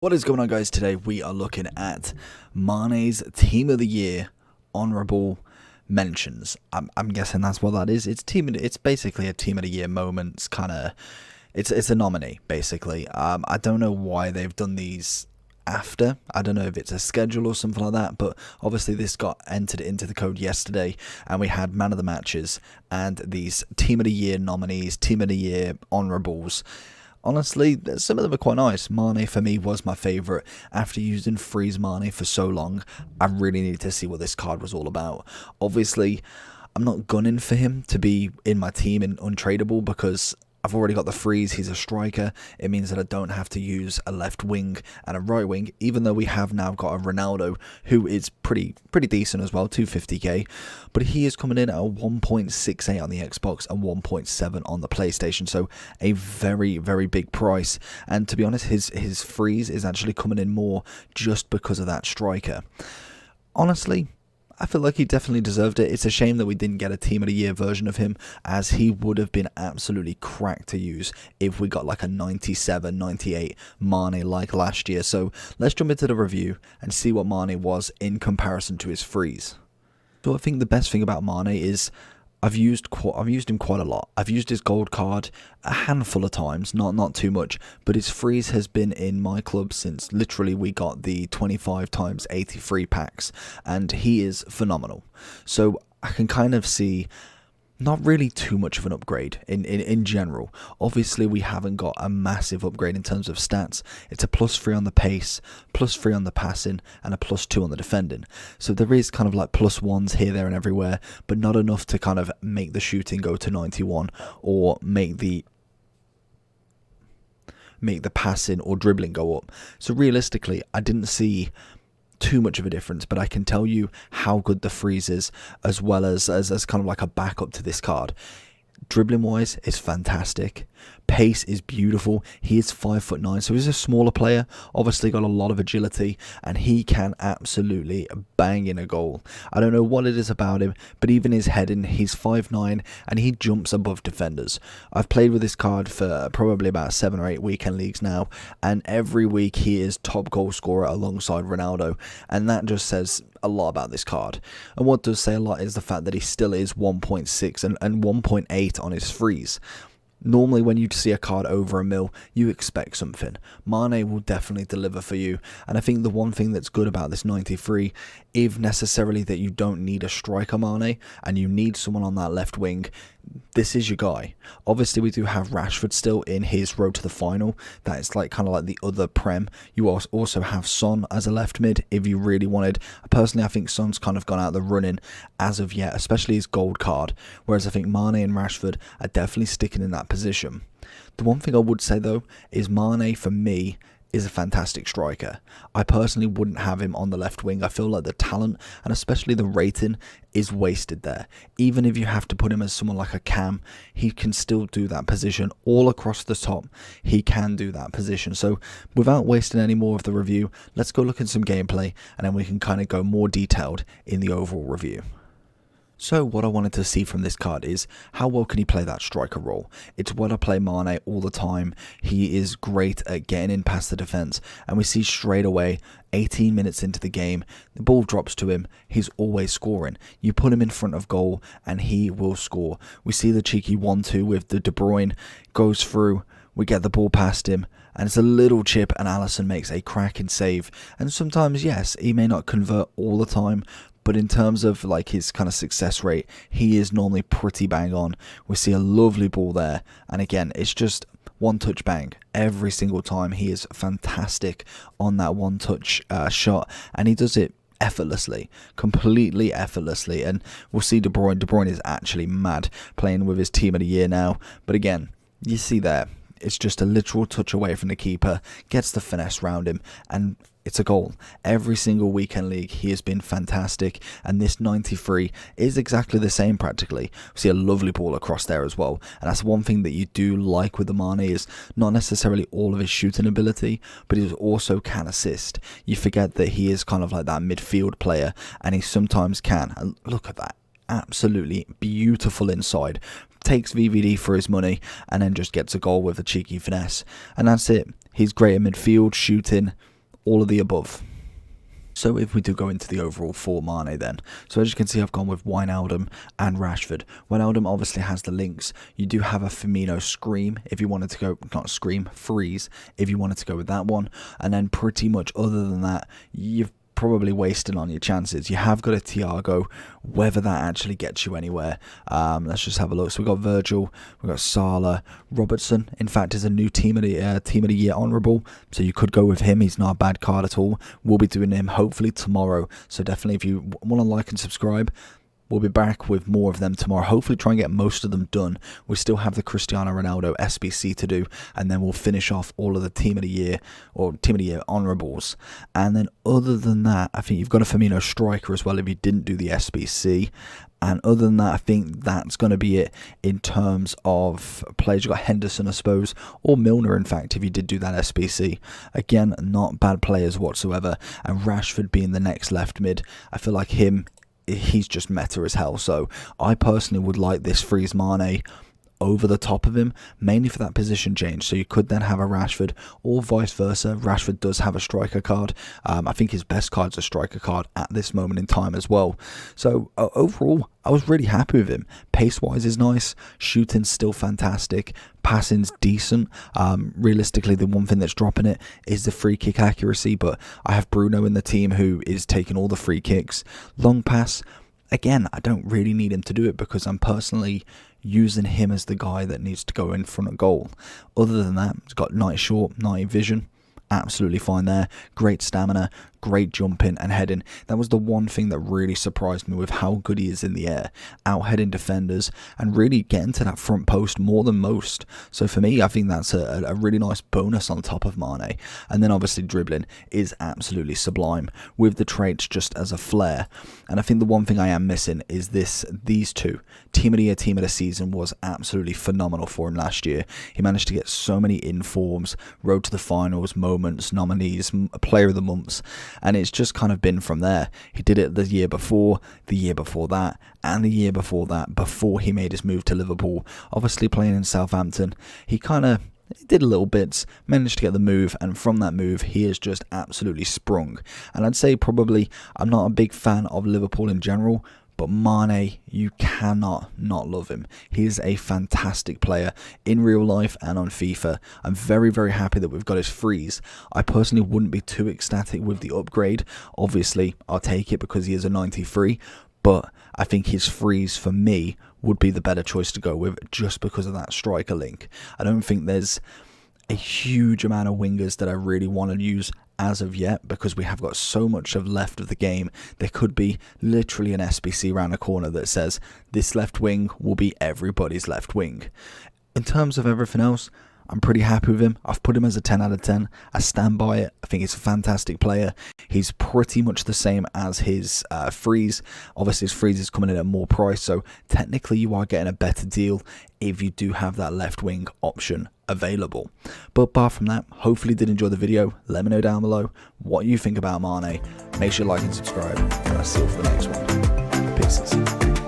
What is going on, guys? Today we are looking at Mane's Team of the Year honorable mentions. I'm guessing that's what that is. It's basically a Team of the Year moments kind of. It's a nominee basically. I don't know why they've done these after. I don't know if it's a schedule or something like that, but obviously this got entered into the code yesterday, and we had man of the matches and these Team of the Year nominees, Team of the Year honorables. Honestly, some of them are quite nice. Mane for me was my favourite. After using Freeze Mane for so long, I really needed to see what this card was all about. Obviously, I'm not gunning for him to be in my team in untradeable because I've already got the freeze. He's a striker. It means that I don't have to use a left wing and a right wing, even though we have now got a Ronaldo who is pretty decent as well, 250k. But he is coming in at a 1.68 on the Xbox and 1.7 on the PlayStation, so a very big price. And to be honest, his freeze is actually coming in more just because of that striker. Honestly, I feel like he definitely deserved it. It's a shame that we didn't get a Team of the Year version of him, as he would have been absolutely cracked to use if we got like a 97, 98 Mane like last year. So let's jump into the review and see what Mane was in comparison to his freeze. So I think the best thing about Mane is I've used him quite a lot. I've used his gold card a handful of times, not too much, but his freeze has been in my club since literally we got the 25x83 packs, and he is phenomenal. So I can kind of see not really too much of an upgrade in general. Obviously, we haven't got a massive upgrade in terms of stats. It's a +3 on the pace, +3 on the passing, and a +2 on the defending. So there is kind of like +1s here, there, and everywhere, but not enough to kind of make the shooting go to 91 or make the passing or dribbling go up. So realistically, I didn't see too much of a difference, but I can tell you how good the freeze is, as well as kind of like a backup to this card. Dribbling wise is fantastic. Pace is beautiful. He is 5'9", so he's a smaller player, obviously got a lot of agility, and he can absolutely bang in a goal. I don't know what it is about him, but even his heading, he's 5'9", and he jumps above defenders. I've played with this card for probably about 7 or 8 weekend leagues now, and every week he is top goal scorer alongside Ronaldo, and that just says a lot about this card. And what does say a lot is the fact that he still is 1.6 and 1.8 on his freeze. Normally when you see a card over a mil, you expect something. Mane will definitely deliver for you, and I think the one thing that's good about this 93, if necessarily that you don't need a striker Mane and you need someone on that left wing, this is your guy. Obviously we do have Rashford still in his road to the final. That is like kind of like the other prem. You also have Son as a left mid if you really wanted. Personally, I think Son's kind of gone out of the running as of yet, especially his gold card, whereas I think Mane and Rashford are definitely sticking in that position. The one thing I would say though is Mane for me is a fantastic striker. I personally wouldn't have him on the left wing. I feel like the talent and especially the rating is wasted there. Even if you have to put him as someone like a cam, he can still do that position all across the top. He can do that position. So without wasting any more of the review, let's go look at some gameplay, and then we can kind of go more detailed in the overall review. So what I wanted to see from this card is how well can he play that striker role. It's what I play Mane all the time. He is great at getting in past the defence, and we see straight away 18 minutes into the game, the ball drops to him, he's always scoring. You put him in front of goal and he will score. We see the cheeky 1-2 with the De Bruyne, goes through, we get the ball past him, and it's a little chip, and Alisson makes a cracking save. And sometimes, yes, he may not convert all the time, but in terms of like his kind of success rate, he is normally pretty bang on. We see a lovely ball there, and again, it's just one touch bang every single time. He is fantastic on that one touch shot, and he does it effortlessly, completely effortlessly. And we'll see De Bruyne. De Bruyne is actually mad playing with his Team of the Year now, but again, you see there, it's just a literal touch away from the keeper, gets the finesse round him, and it's a goal. Every single weekend league he has been fantastic, and this 93 is exactly the same practically. We see a lovely ball across there as well, and that's one thing that you do like with the Mane is not necessarily all of his shooting ability, but he also can assist. You forget that he is kind of like that midfield player, and he sometimes can. And look at that, absolutely beautiful inside. Takes VVD for his money and then just gets a goal with a cheeky finesse, and that's it. He's great at midfield, shooting, all of the above. So if we do go into the overall for Mane then, so as you can see I've gone with Wijnaldum and Rashford. Wijnaldum obviously has the links. You do have a Firmino Scream if you wanted to go, not Scream, Freeze if you wanted to go with that one. And then pretty much other than that, you've probably wasting on your chances. You have got a Thiago, whether that actually gets you anywhere. Let's just have a look. So we've got Virgil, we've got Salah, Robertson. In fact, is a new team of the year honourable, so you could go with him. He's not a bad card at all. We'll be doing him hopefully tomorrow. So definitely, if you want to like and subscribe, we'll be back with more of them tomorrow. Hopefully try and get most of them done. We still have the Cristiano Ronaldo SBC to do, and then we'll finish off all of the Team of the Year or Team of the Year honourables. And then other than that, I think you've got a Firmino striker as well if you didn't do the SBC. And other than that, I think that's going to be it in terms of players. You've got Henderson, I suppose, or Milner, in fact, if you did do that SBC. Again, not bad players whatsoever. And Rashford being the next left mid, I feel like he's just meta as hell. So I personally would like this Freeze Mane over the top of him, mainly for that position change. So you could then have a Rashford, or vice versa. Rashford does have a striker card. I think his best card's a striker card at this moment in time as well. So overall, I was really happy with him. Pace-wise is nice. Shooting's still fantastic. Passing's decent. Realistically, the one thing that's dropping it is the free kick accuracy, but I have Bruno in the team who is taking all the free kicks. Long pass, again, I don't really need him to do it because I'm personally using him as the guy that needs to go in front of goal. Other than that, he's got night short, night vision. Absolutely fine there. Great stamina, great jumping and heading. That was the one thing that really surprised me with how good he is in the air, out heading defenders and really getting to that front post more than most. So for me, I think that's a really nice bonus on top of Mane. And then obviously dribbling is absolutely sublime with the traits just as a flair. And I think the one thing I am missing is these two. Team of the Year, Team of the Season was absolutely phenomenal for him last year. He managed to get so many informs, road to the finals, moments, nominees, player of the months, and it's just kind of been from there. He did it the year before that, and the year before that, before he made his move to Liverpool. Obviously playing in Southampton, he kind of did a little bits, managed to get the move, and from that move he has just absolutely sprung. And I'd say probably I'm not a big fan of Liverpool in general, but Mane, you cannot not love him. He is a fantastic player in real life and on FIFA. I'm very, very happy that we've got his freeze. I personally wouldn't be too ecstatic with the upgrade. Obviously, I'll take it because he is a 93, but I think his freeze for me would be the better choice to go with just because of that striker link. I don't think there's a huge amount of wingers that I really want to use as of yet because we have got so much left of the game. There could be literally an SBC around the corner that says this left wing will be everybody's left wing. In terms of everything else, I'm pretty happy with him. I've put him as a 10 out of 10. I stand by it. I think he's a fantastic player. He's pretty much the same as his freeze. Obviously, his freeze is coming in at more price, so technically you are getting a better deal if you do have that left wing option available. But apart from that, hopefully you did enjoy the video. Let me know down below what you think about Mane. Make sure you like and subscribe, and I'll see you for the next one. Peace.